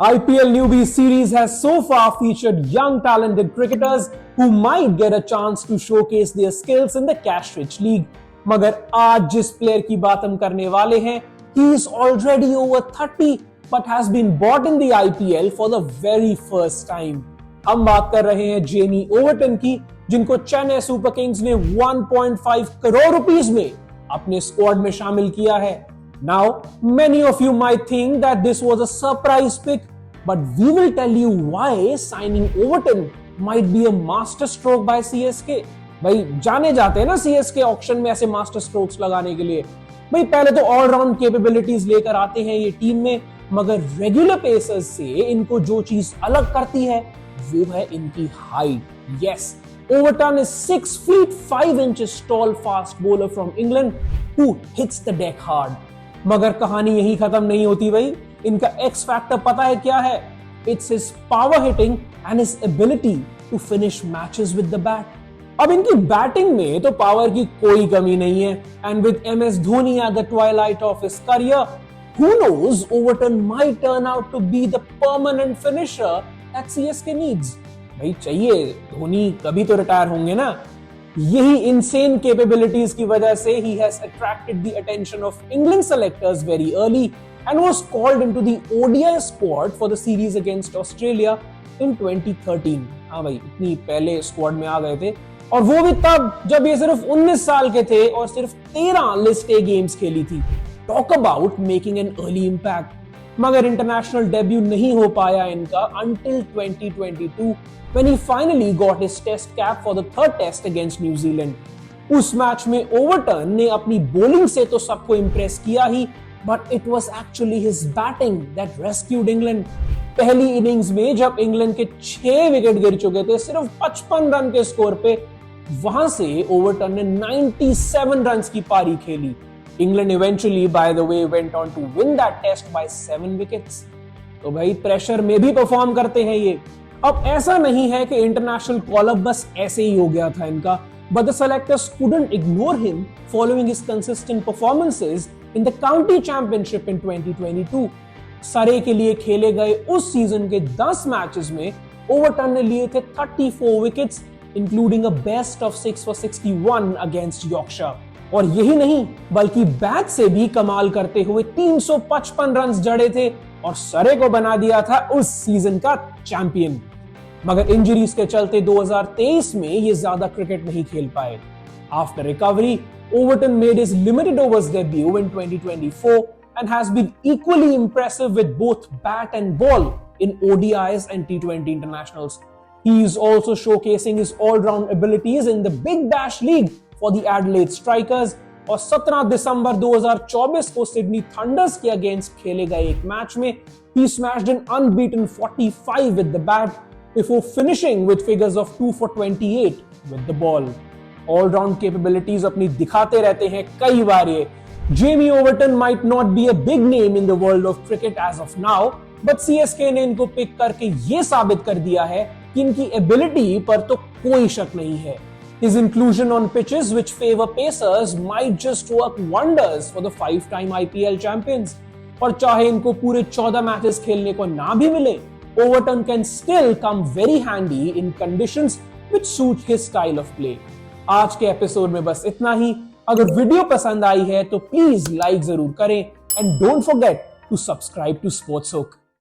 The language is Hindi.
IPL Newbie series has so far featured young talented cricketers who might get a chance to showcase their skills in the cash-rich league. मगर आज जिस प्लेयर की बात हम करने वाले हैं, he is already over 30 but has been bought in the IPL for the very first time. हम बात कर रहे हैं जेमी ओवर्टन की, जिनको चेन्नई सुपर किंग्स ने 1.5 करोड़ रुपीस में अपने स्क्वाड में शामिल किया है. Now, many of you might think that this was a surprise pick, but we will tell you why signing Overton might be a master stroke by CSK. भाई जाने जाते हैं ना CSK ऑक्शन में ऐसे मास्टर स्ट्रोक्स लगाने के लिए. भाई पहले तो ऑलराउंड कैपेबिलिटीज लेकर आते हैं ये टीम में, मगर रेगुलर पेसर्स से इनको जो चीज अलग करती है वो है इनकी height. Yes, Overton is 6 feet 5 inches tall fast bowler from England who hits the deck hard. मगर कहानी यही खत्म नहीं होती भाई. इनका एक्स फैक्टर पता है क्या है? It's his power hitting and his ability to finish matches with the bat. अब इनकी बैटिंग में तो पावर की कोई कमी नहीं है, and with MS Dhoni at the Twilight of his career, who knows, Overton might turn out to be the permanent finisher that CSK needs. भाई चाहिए, धोनी कभी तो रिटायर होंगे ना. यही इनसेन कैपेबिलिटीज की वजह से he has attracted the attention of England selectors very early and was called into the ODI squad for the series against Australia in 2013. हाँ भाई, इतनी पहले स्क्वाड में आ गए थे, और वो भी तब जब ये सिर्फ 19 साल के थे और सिर्फ 13 लिस्ट ए गेम्स खेली थी. Talk about making an early impact. मगर इंटरनेशनल डेब्यू नहीं हो पाया इनका until 2022 when he finally got his test cap for the third test against New Zealand. उस मैच में ओवरटन ने अपनी बॉलिंग से तो सबको इंप्रेस किया ही, but it was actually his batting that rescued England. पहली इनिंग्स में जब इंग्लैंड के 6 विकेट गिर चुके थे सिर्फ 55 रन के स्कोर पे, वहां से ओवरटन ने 97 रन्स की पारी खेली. England eventually, by the way, went on to win that test by 7 wickets. तो भाई प्रेशर में भी परफॉर्म करते हैं ये. अब ऐसा नहीं है कि इंटरनेशनल कॉल अप बस ऐसे ही हो गया था इनका, but the selectors couldn't ignore him following his consistent performances in the county championship in 2022. सरे के लिए खेले गए उस सीजन के 10 मैचेस में ओवरटन ने लिए थे 34 wickets, including a best of 6 for 61 against Yorkshire. और यही नहीं, बल्कि बैट से भी कमाल करते हुए 355 रन जड़े थे और सरे को बना दिया था उस सीजन का चैंपियन. मगर इंजरीज के चलते 2023 में ये ज्यादा क्रिकेट नहीं खेल पाए. After recovery, Overton made his limited overs debut in 2024 and has been equally impressive with both bat and ball in ODIs and T20 internationals. He is also showcasing his all-round abilities in the Big Bash League for the Adelaide Strikers. और 17 दिसंबर 2024 को सिडनी थंडर्स के अगेंस्ट खेले गए एक मैच में he smashed an unbeaten 45 with the bat before finishing with figures of 2 for 28 with the ball. All-round capabilities अपनी दिखाते रहते हैं कई बार ये. Jamie Overton might not be a big name in the world of cricket as of now, but CSK ने इनको पिक करके ये साबित कर दिया है कि इनकी एबिलिटी पर तो कोई शक नहीं है. His inclusion on pitches which favor pacers might just work wonders for the 5-time IPL champions. और चाहे इनको पूरे 14 मैचेस खेलने को ना भी मिले, Overton can still come very handy in conditions which suit his style of play. आज के एपिसोड में बस इतना ही. अगर वीडियो पसंद आई है तो प्लीज लाइक जरूर करें, and don't forget to subscribe to Sports hook.